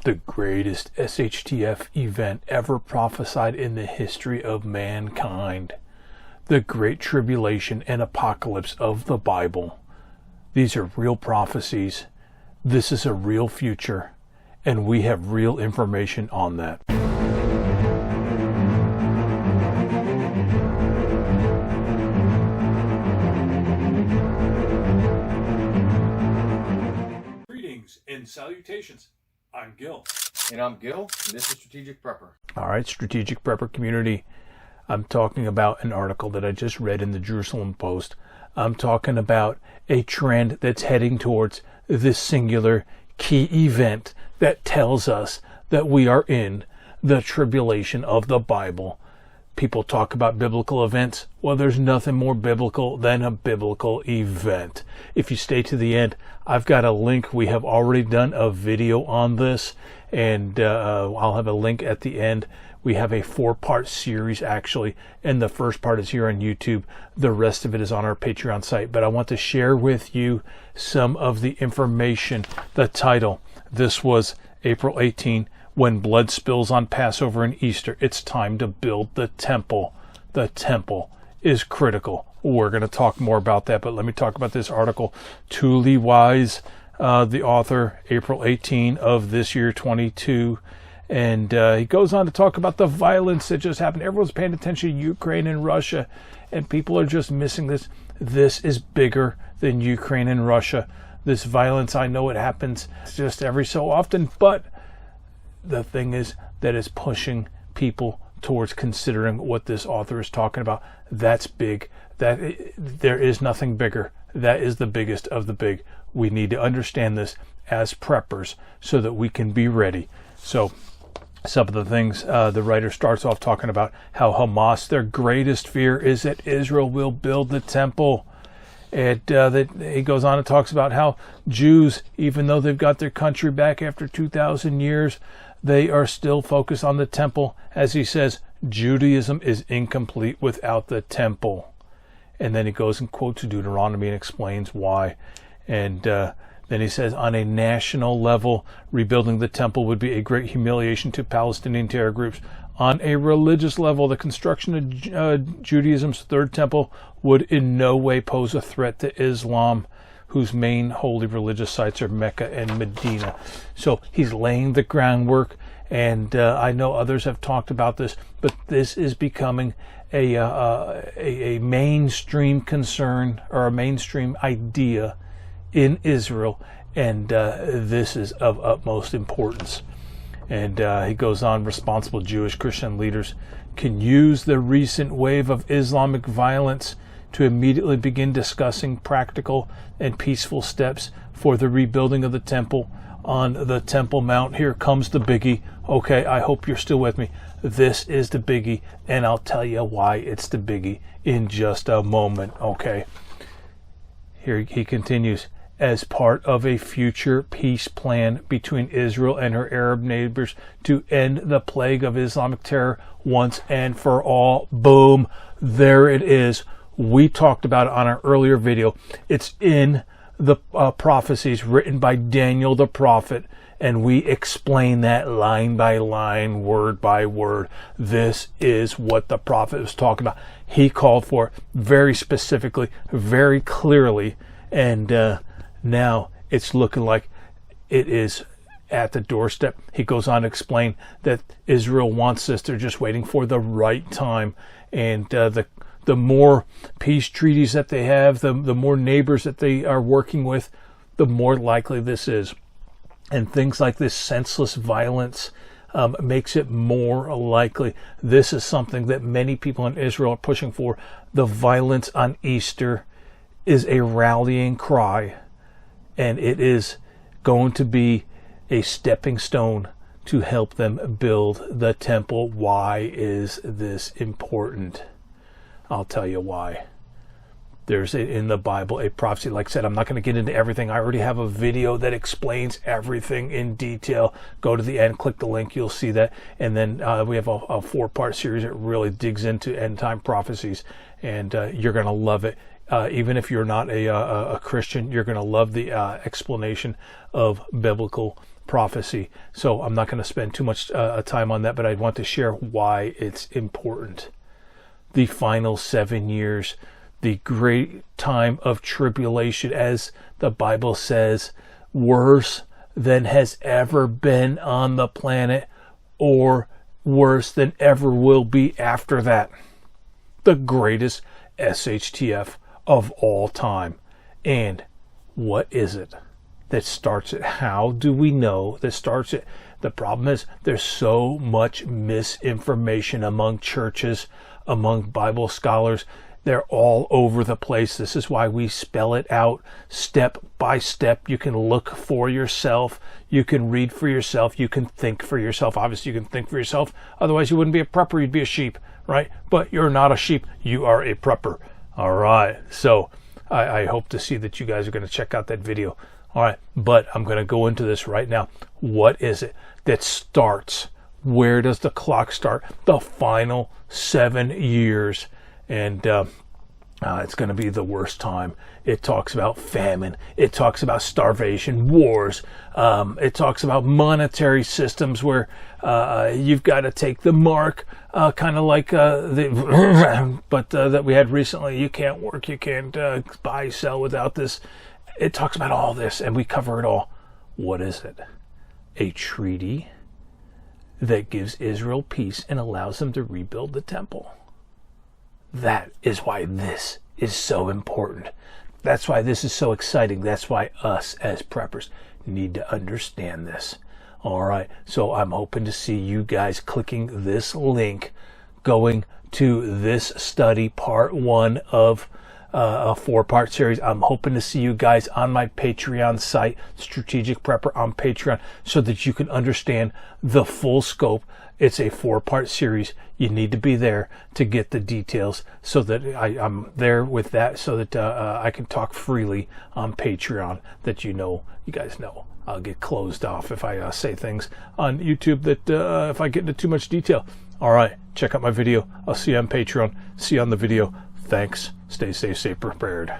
the greatest SHTF event ever prophesied in the history of mankind. The Great Tribulation and Apocalypse of the Bible. These are real prophecies. This is a real future, and we have real information on that. Greetings and salutations. I'm Gil. And I'm Gil, and this is Strategic Prepper. All right, Strategic Prepper community. I'm talking about an article that I just read in the Jerusalem Post. I'm talking about a trend that's heading towards this singular key event that tells us that we are in the tribulation of the Bible. People talk about biblical events. Well, there's nothing more biblical than a biblical event. If you stay to the end, I've got a link. We have already done a video on this, and I'll have a link at the end. We have a 4-part series, actually, and the first part is here on YouTube. The rest of it is on our Patreon site. But I want to share with you some of the information. The title, this was April 18, when blood spills on Passover and Easter. It's time to build the temple. The temple is critical. We're going to talk more about that, but let me talk about this article. Thule Wise, the author, April 18 of this year, 22. And he goes on to talk about the violence that just happened. Everyone's paying attention to Ukraine and Russia, and people are just missing this. This is bigger than Ukraine and Russia. This violence, I know it happens just every so often, but the thing is that it's pushing people towards considering what this author is talking about. That's big. There is nothing bigger. That is the biggest of the big. We need to understand this as preppers so that we can be ready. So some of the things the writer starts off talking about how Hamas, their greatest fear is that Israel will build the temple. He goes on and talks about how Jews, even though they've got their country back after 2,000 years, they are still focused on the temple. As he says, Judaism is incomplete without the temple. And then he goes and quotes Deuteronomy and explains why. And then he says, on a national level, rebuilding the temple would be a great humiliation to Palestinian terror groups. On a religious level, the construction of Judaism's third temple would in no way pose a threat to Islam, whose main holy religious sites are Mecca and Medina. So he's laying the groundwork, and I know others have talked about this, but this is becoming a mainstream concern or a mainstream idea in Israel, and this is of utmost importance. And he goes on, responsible Jewish Christian leaders can use the recent wave of Islamic violence to immediately begin discussing practical and peaceful steps for the rebuilding of the temple on the Temple Mount. Here comes the biggie. Okay, I hope you're still with me. This is the biggie, and I'll tell you why it's the biggie in just a moment, okay? Here he continues. As part of a future peace plan between Israel and her Arab neighbors to end the plague of Islamic terror once and for all. Boom. There it is. We talked about it on our earlier video. It's in the prophecies written by Daniel the prophet, and we explain that line by line, word by word. This is what the prophet was talking about. He called for it very specifically, very clearly, and now it's looking like it is at the doorstep. He goes on to explain that Israel wants this. They're just waiting for the right time. And the more peace treaties that they have, the more neighbors that they are working with, the more likely this is. And things like this senseless violence makes it more likely. This is something that many people in Israel are pushing for. The violence on Easter is a rallying cry. And it is going to be a stepping stone to help them build the temple. Why is this important? I'll tell you why. There's in the Bible a prophecy. Like I said, I'm not going to get into everything. I already have a video that explains everything in detail. Go to the end, click the link, you'll see that. And then we have a 4-part series that really digs into end-time prophecies. And you're going to love it. Even if you're not a Christian, you're going to love the explanation of biblical prophecy. So I'm not going to spend too much time on that, but I want to share why it's important. The final 7 years, the great time of tribulation, as the Bible says, worse than has ever been on the planet, or worse than ever will be after that. The greatest SHTF of all time. And what is it that starts it? How do we know that starts it? The problem is there's so much misinformation among churches, among Bible scholars. They're all over the place. This is why we spell it out step by step. You can look for yourself. You can read for yourself. You can think for yourself. Obviously, you can think for yourself. Otherwise, you wouldn't be a prepper. You'd be a sheep, right? But you're not a sheep. You are a prepper. All right. So I hope to see that you guys are going to check out that video. All right. But I'm going to go into this right now. What is it that starts? Where does the clock start? The final 7 years. And it's going to be the worst time. It talks about famine. It talks about starvation, wars. It talks about monetary systems where you've got to take the mark, kind of like that we had recently. You can't work. You can't buy, sell without this. It talks about all this, and we cover it all. What is it? A treaty that gives Israel peace and allows them to rebuild the temple. That is why this is so important. That's why this is so exciting. That's why us as preppers need to understand this. All right. So I'm hoping to see you guys clicking this link, going to this study, part 1 of a 4-part series. I'm hoping to see you guys on my Patreon site, Strategic Prepper on Patreon, so that you can understand the full scope. It's a 4-part series. You need to be there to get the details, so that I'm there with that, so that I can talk freely on Patreon, that you guys know. I'll get closed off if I say things on YouTube that if I get into too much detail. All right, check out my video. I'll see you on Patreon. See you on the video. Thanks. Stay safe, stay prepared.